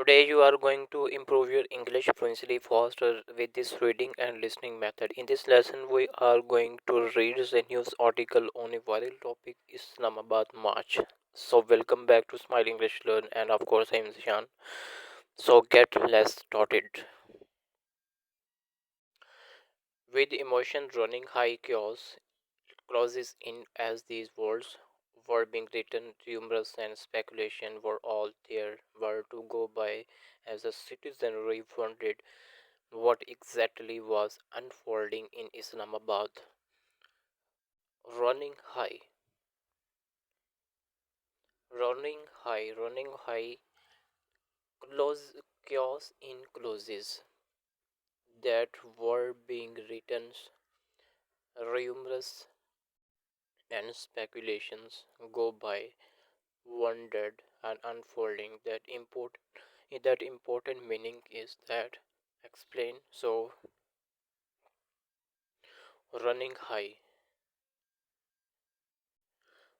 Today you are going to improve your English fluency faster with this reading and listening method. In this lesson, we are going to read the news article on a viral topic Islamabad March. So welcome back to Smile English Learn, and of course I am Zeeshan. So let's started. With emotions running high, chaos clauses in as these words were being written, rumors and speculation were all there were to go by as the citizenry wondered what exactly was unfolding in Islamabad. Running high, running high, close, chaos in clauses that were being written, rumors and speculations go by, wondered and unfolding. That important meaning is that explain. So running high.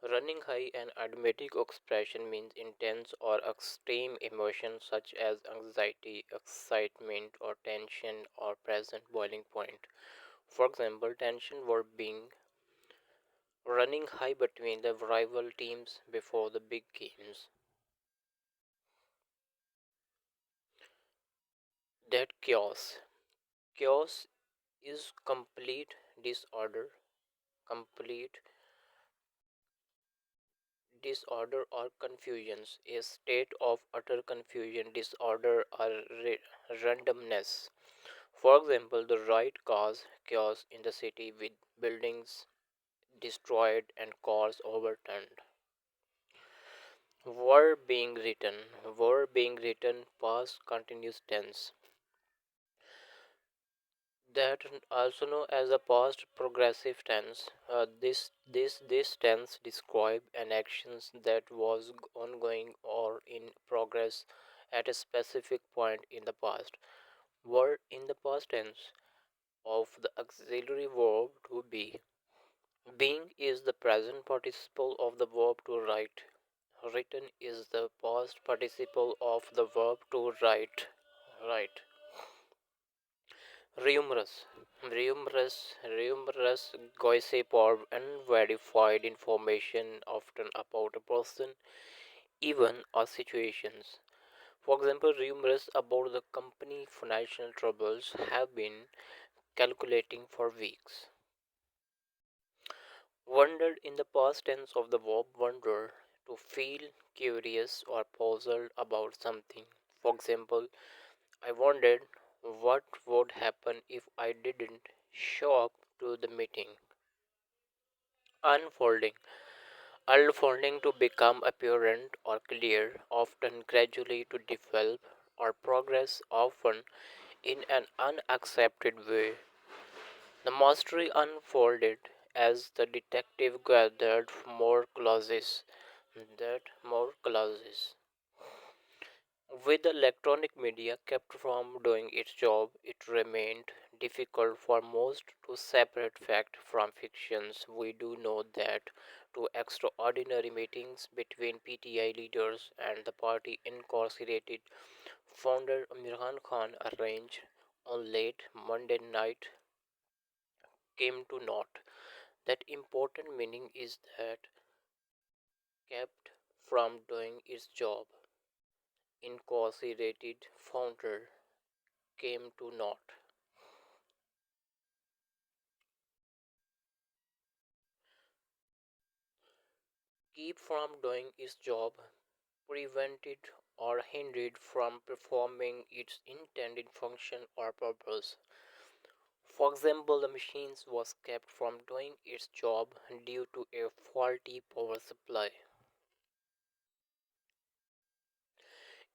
Running high, an idiomatic expression, means intense or extreme emotion such as anxiety, excitement, or tension, or present boiling point. For example, tension were being running high between the rival teams before the big games. That chaos. Chaos is complete disorder or confusions, a state of utter confusion, disorder, or randomness. For example, the riot caused chaos in the city with buildings destroyed and cars overturned. Were being written, past continuous tense. That also known as the past progressive tense. This tense describe an actions that was ongoing or in progress at a specific point in the past. Were in the past tense of the auxiliary verb to be. Being is the present participle of the verb to write. Written is the past participle of the verb to write. Right. Rumorous gossip or unverified information often about a person, even or situations. For example, rumors about the company financial troubles have been calculating for weeks. Wondered in the past tense of the verb wonder, to feel curious or puzzled about something. For example, I wondered what would happen if I didn't show up to the meeting. Unfolding. Unfolding to become apparent or clear, often gradually to develop or progress, often in an unaccepted way. The mystery unfolded as the detective gathered more clauses. With the electronic media kept from doing its job, it remained difficult for most to separate fact from fictions. We do know that two extraordinary meetings between PTI leaders and the party incarcerated founder Imran Khan arranged on late Monday night came to naught. That important meaning is that kept from doing its job. Incarcerated founder came to naught. Keep from doing its job, prevented or hindered from performing its intended function or purpose. For example, the machines was kept from doing its job due to a faulty power supply.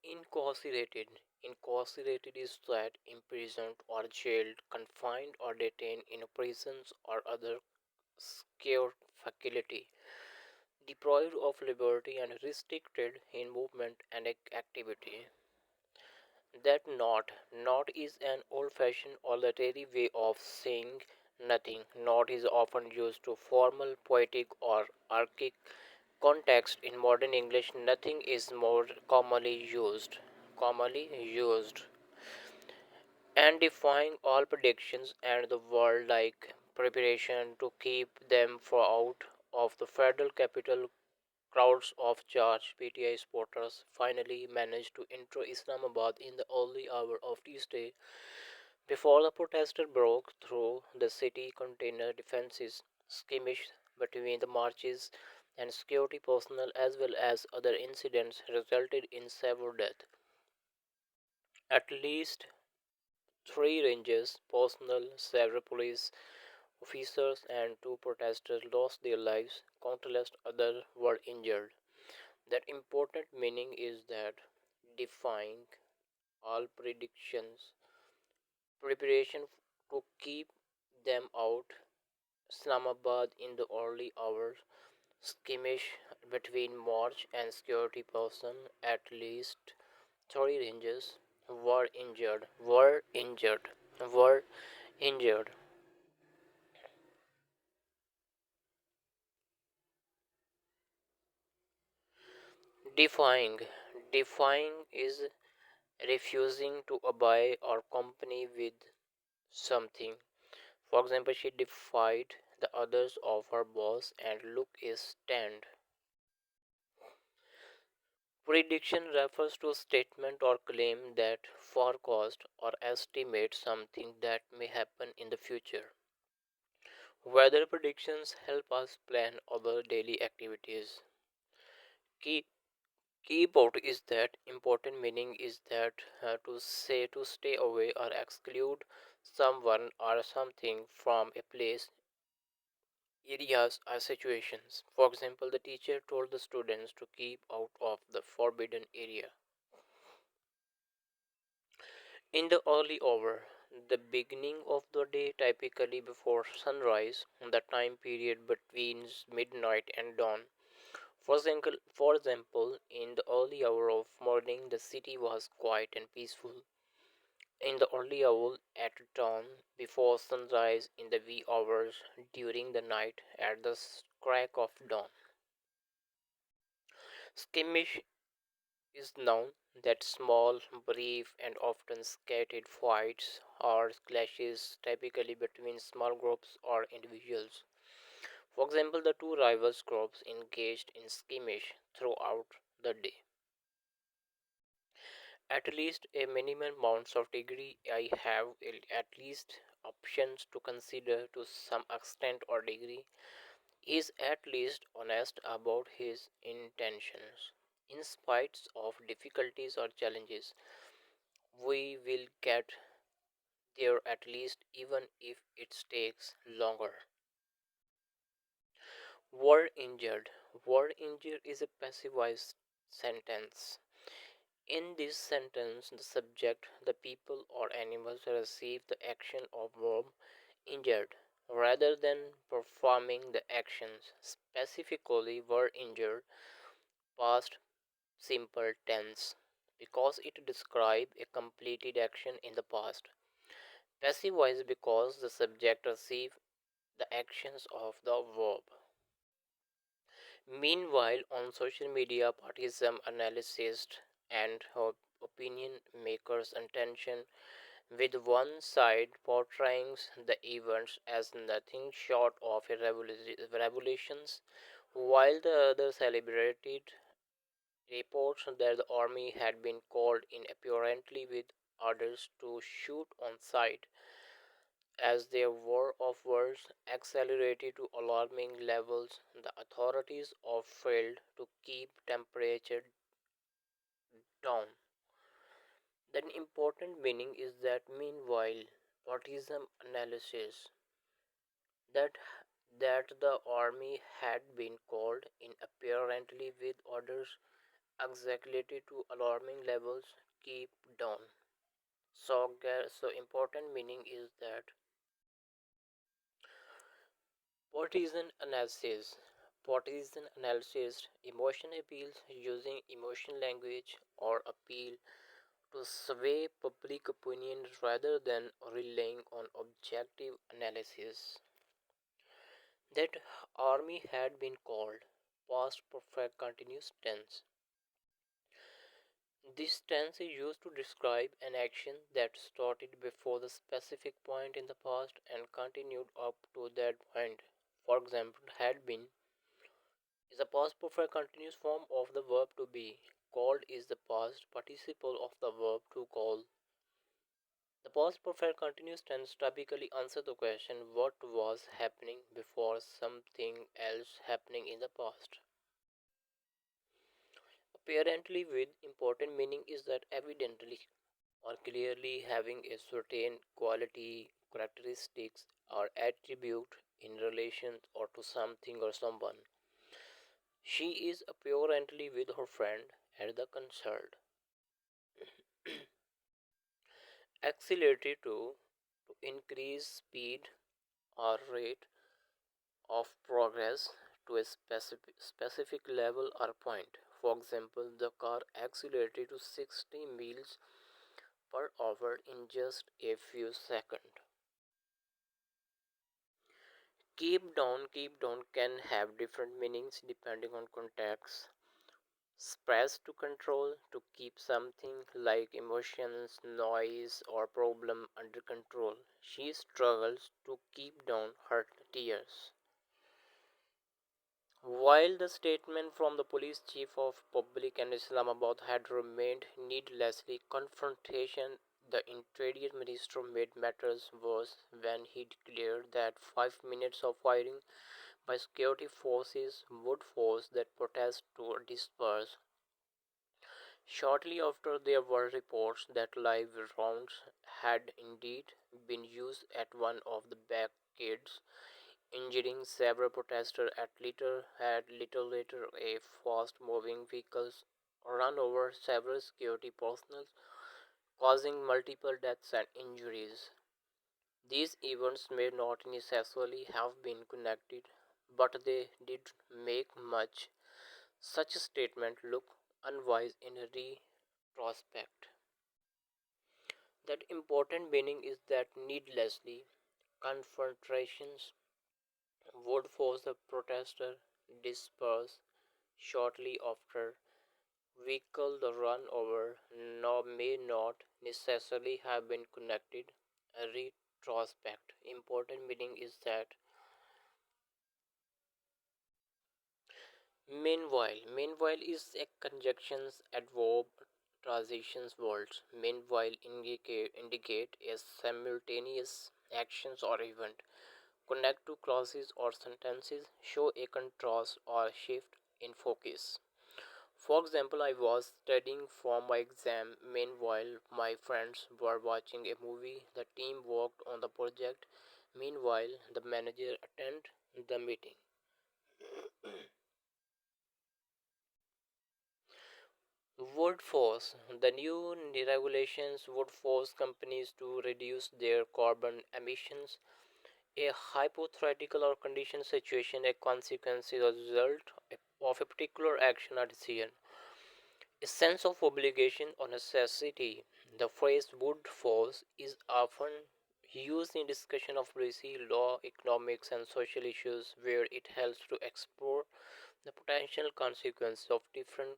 Incarcerated. Incarcerated is that imprisoned or jailed, confined or detained in prisons or other secure facility, deprived of liberty and restricted in movement and activity. That not is an old-fashioned or literary way of saying nothing. Not is often used to formal, poetic, or archaic context. In modern English, nothing is more commonly used. commonly used, and defying all predictions and the world like preparation to keep them for out of the federal capital. Crowds of charged PTI supporters finally managed to enter Islamabad in the early hour of Tuesday before the protesters broke through the city container defenses. Skirmishes between the marches and security personnel as well as other incidents resulted in several deaths. At least three rangers, personnel, several police officers, and two protesters lost their lives. Countless others were injured. That important meaning is that defying all predictions, preparation to keep them out. Islamabad in the early hours, skirmish between march and security person. At least three rangers were injured. Defying. Defying is refusing to obey or company with something. For example, she defied the orders of her boss and look is stand. Prediction refers to a statement or claim that forecast or estimate something that may happen in the future. Weather predictions help us plan our daily activities. Key Key point is that important meaning is that to say to stay away or exclude someone or something from a place, areas, or situations. For example, the teacher told the students to keep out of the forbidden area. In the early hour, the beginning of the day, typically before sunrise, the time period between midnight and dawn. For example, in the early hour of morning, the city was quiet and peaceful. In the early hour at dawn, before sunrise, in the wee hours during the night, at the crack of dawn. Skirmish is known that small, brief, and often scattered fights or clashes, typically between small groups or individuals. For example, the two rivals groups engaged in skirmish throughout the day. At least a minimum amount of degree I have at least options to consider to some extent or degree is at least honest about his intentions. In spite of difficulties or challenges, we will get there at least even if it takes longer. Were injured. Were injured is a passive voice sentence. In this sentence, the subject, the people or animals receive the action of verb injured rather than performing the actions. Specifically, were injured, past simple tense, because it describes a completed action in the past. Passive voice because the subject receives the actions of the verb. Meanwhile, on social media, partisan analysis and opinion makers' intention with one side portraying the events as nothing short of a revolutions, while the other celebrated reports that the army had been called in apparently with orders to shoot on sight as their war of words accelerated to alarming levels. The authorities of failed to keep temperature down. The important meaning is that meanwhile, partisan analysis that the army had been called in apparently with orders exaggerated to alarming levels keep down. So important meaning is that partisan analysis. Partisan analysis, emotion appeals using emotion language or appeal to sway public opinion rather than relying on objective analysis. That army had been called past perfect continuous tense. This tense is used to describe an action that started before the specific point in the past and continued up to that point. For example, had been is a past perfect continuous form of the verb to be. Called is the past participle of the verb to call. The past perfect continuous tense typically answers the question what was happening before something else happening in the past. Apparently, with important meaning is that evidently or clearly having a certain quality, characteristics, or attribute in relation or to something or someone. She is apparently with her friend at the concert. Accelerated to increase speed or rate of progress to a specific level or point. For example, the car accelerated to 60 miles per hour in just a few seconds. Keep down can have different meanings depending on context. Suppress to control, to keep something like emotions, noise, or problem under control. She struggles to keep down her tears. While the statement from the police chief of public in Islamabad had remained needlessly confrontation, the interior minister made matters worse when he declared that 5 minutes of firing by security forces would force that protest to disperse. Shortly after, there were reports that live rounds had indeed been used at one of the barricades, injuring several protesters. Little later, a fast-moving vehicle ran over several security personnel, causing multiple deaths and injuries. These events may not necessarily have been connected, but they did make much such a statement look unwise in retrospect. That important meaning is that needlessly confrontations would force the protester disperse. Shortly after, vehicle the run over may not necessarily have been connected. A retrospect important meaning is that meanwhile is a conjunctions adverb transitions words. Meanwhile indicate a simultaneous actions or event. Connect to clauses or sentences, show a contrast or shift in focus. For example, I was studying for my exam. Meanwhile, my friends were watching a movie. The team worked on the project. Meanwhile, the manager attended the meeting. Would force. The new regulations would force companies to reduce their carbon emissions. A hypothetical or condition situation, a consequence is a result of a particular action or decision. A sense of obligation or necessity. The phrase would force is often used in discussion of policy, law, economics, and social issues where it helps to explore the potential consequences of different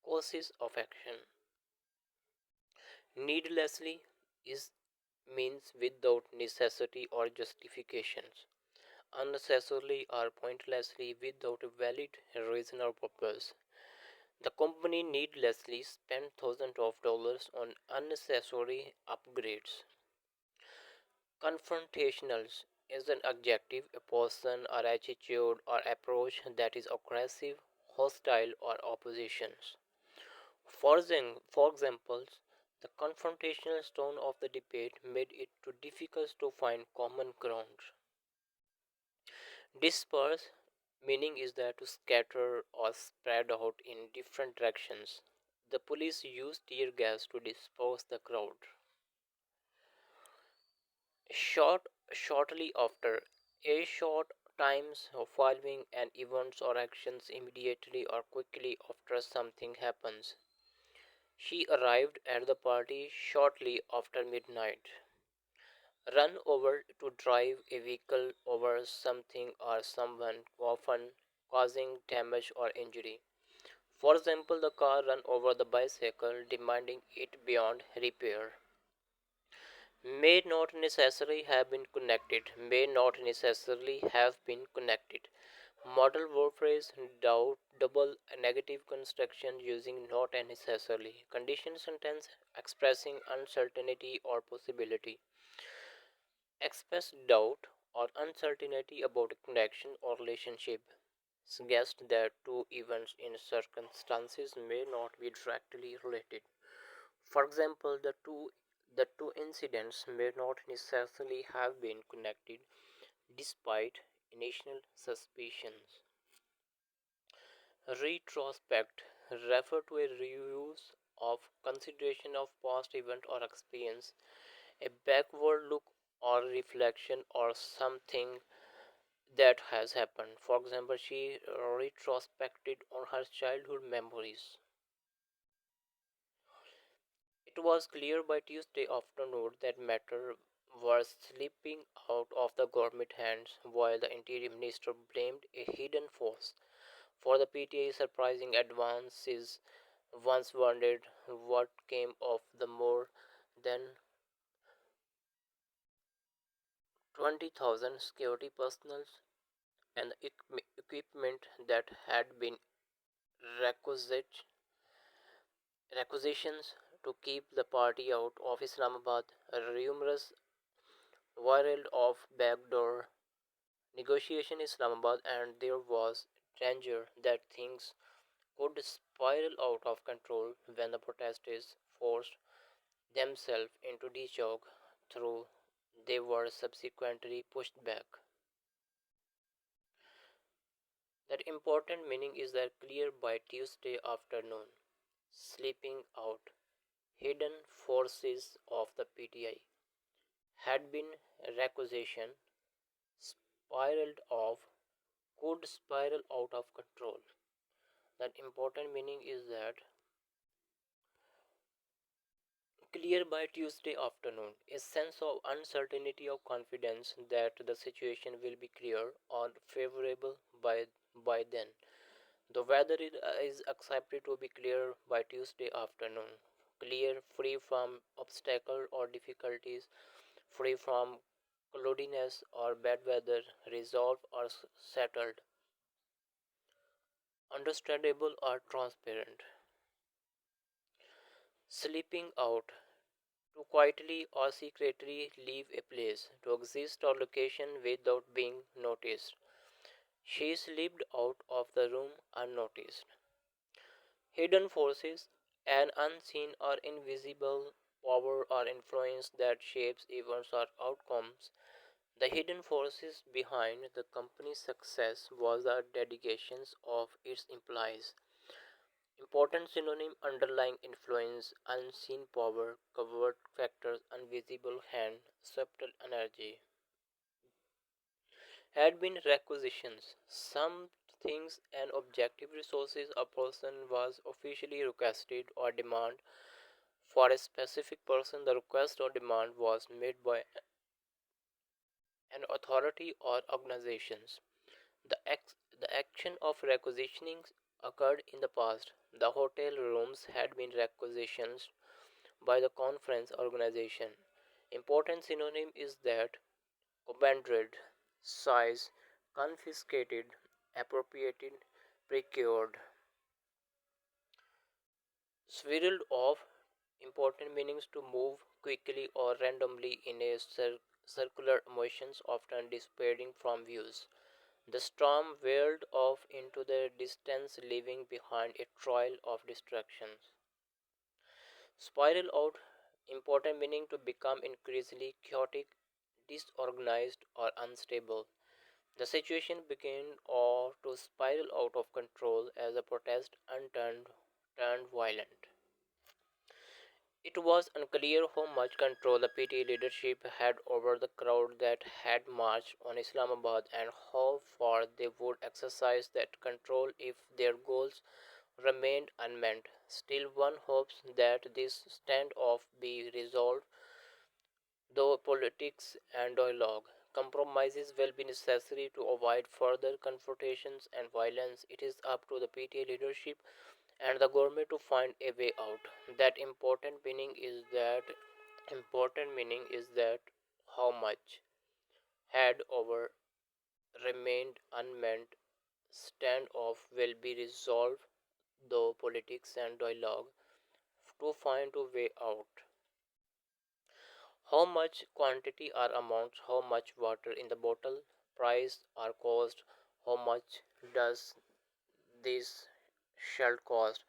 courses of action. Needlessly is means without necessity or justifications. Unnecessarily or pointlessly without a valid reason or purpose. The company needlessly spent thousands of dollars on unnecessary upgrades. Confrontational is an adjective, a person or attitude or approach that is aggressive, hostile, or oppositions. For example, the confrontational tone of the debate made it too difficult to find common ground. Disperse meaning is that to scatter or spread out in different directions. The police used tear gas to disperse the crowd. Shortly after, a short times following an event or actions immediately or quickly after something happens. She arrived at the party shortly after midnight. Run over to drive a vehicle over something or someone, often causing damage or injury. For example, the car ran over the bicycle, demanding it beyond repair. May not necessarily have been connected. May not necessarily have been connected. Model verb phrase doubt double negative construction using not and necessarily. Condition sentence expressing uncertainty or possibility. Express doubt or uncertainty about a connection or relationship. Suggest that two events in circumstances may not be directly related. For example, the two incidents may not necessarily have been connected despite initial suspicions. Retrospect refer to a reuse of consideration of past event or experience, a backward look or reflection or something that has happened. For example, she retrospected on her childhood memories. It was clear by Tuesday afternoon that matters were slipping out of the government hands, while the Interior Minister blamed a hidden force for the PTA's surprising advances. Once wondered what came of the more than 20,000 security personnel and the equipment that had been requisite requisitions to keep the party out of Islamabad. Rumors whirled of backdoor negotiation in Islamabad, and there was danger that things could spiral out of control when the protesters forced themselves into the jog through they were subsequently pushed back. That important meaning is that clear by Tuesday afternoon. Sleeping out. Hidden forces of the PTI had been requisition spiraled off, could spiral out of control. That important meaning is that clear by Tuesday afternoon, a sense of uncertainty or confidence that the situation will be clear or favorable by then. The weather is accepted to be clear by Tuesday afternoon. Clear, free from obstacle or difficulties, free from cloudiness or bad weather, resolved or settled, understandable or transparent. Sleeping out. To quietly or secretly leave a place, to exist or location without being noticed. She slipped out of the room unnoticed. Hidden forces, an unseen or invisible power or influence that shapes events or outcomes. The hidden forces behind the company's success was the dedications of its employees. Important synonym underlying influence, unseen power, covert factors, invisible hand, subtle energy. Had been requisitions. Some things and objective resources a person was officially requested or demand for a specific person. The request or demand was made by an authority or organizations. The action of requisitioning occurred in the past. The hotel rooms had been requisitioned by the conference organization. Important synonym is that abandoned, seized, confiscated, appropriated, procured. Swirled off. Important meanings to move quickly or randomly in a circular motions, often disappearing from views. The storm whirled off into the distance, leaving behind a trail of distractions. Spiral out. Important meaning to become increasingly chaotic, disorganized, or unstable. The situation began or to spiral out of control as the protest turned violent. It was unclear how much control the PT leadership had over the crowd that had marched on Islamabad and how far they would exercise that control if their goals remained unmet. Still, one hopes that this standoff be resolved though politics and dialogue. Compromises will be necessary to avoid further confrontations and violence. It is up to the PTA leadership and the government to find a way out. That important meaning is that how much had over remained unmet standoff will be resolved through politics and dialogue to find a way out. How much quantity or amount, how much water in the bottle, price or cost, how much does this shirt cost,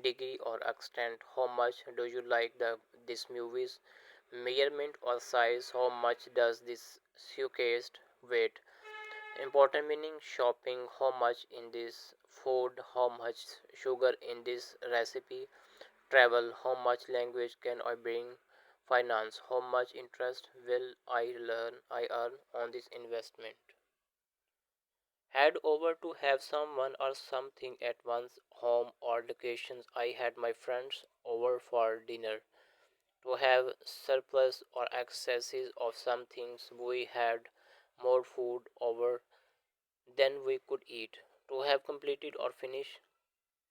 degree or extent, how much do you like this movies, measurement or size, how much does this suitcase weight. Important meaning shopping, how much in this food, how much sugar in this recipe. Travel, how much language can I bring. Finance, how much interest will I earn on this investment. Head over to have someone or something at one's home or locations. I had my friends over for dinner. To have surplus or excesses of some things, we had more food over than we could eat. To have completed or finished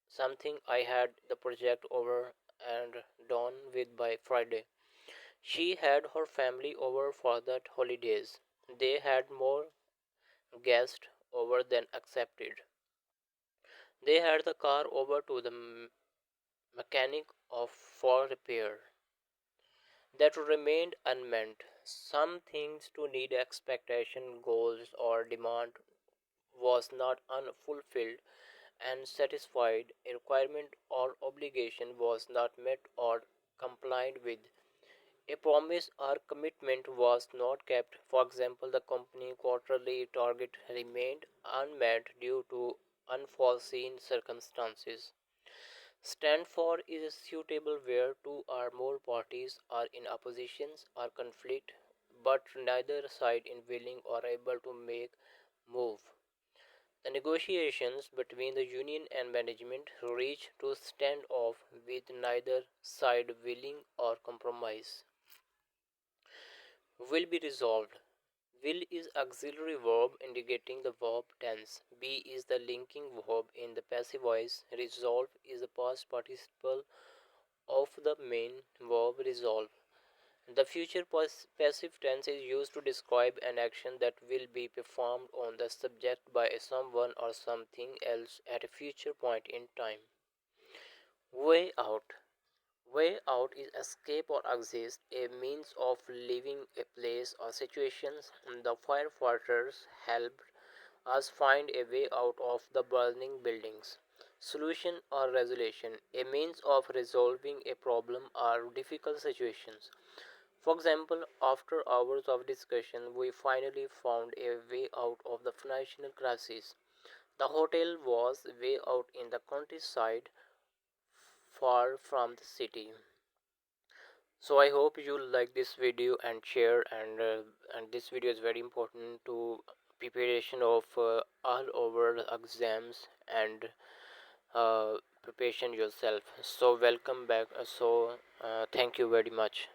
something, I had the project over and done with by Friday. She had her family over for the holidays. They had more guests over than accepted. They had the car over to the mechanic of for repair. That remained unmet. Some things to need expectation, goals, or demand was not unfulfilled and satisfied. A requirement or obligation was not met or complied with. A promise or commitment was not kept. For example, the company quarterly target remained unmet due to unforeseen circumstances. Stand for is suitable where two or more parties are in opposition or conflict, but neither side is willing or able to make move. The negotiations between the union and management reached to stand off with neither side willing or compromise. Will be resolved. Will is auxiliary verb indicating the verb tense. Be is the linking verb in the passive voice. Resolve is the past participle of the main verb resolve. The future passive tense is used to describe an action that will be performed on the subject by someone or something else at a future point in time. Way out. Way out is escape or exit, a means of leaving a place or situation. The firefighters helped us find a way out of the burning buildings. Solution or resolution, a means of resolving a problem or difficult situations. For example, after hours of discussion, we finally found a way out of the financial crisis. The hotel was way out in the countryside, far from the city. So I hope you like this video and share, and this video is very important to preparation of all over exams and preparation yourself. So welcome back. Thank you very much.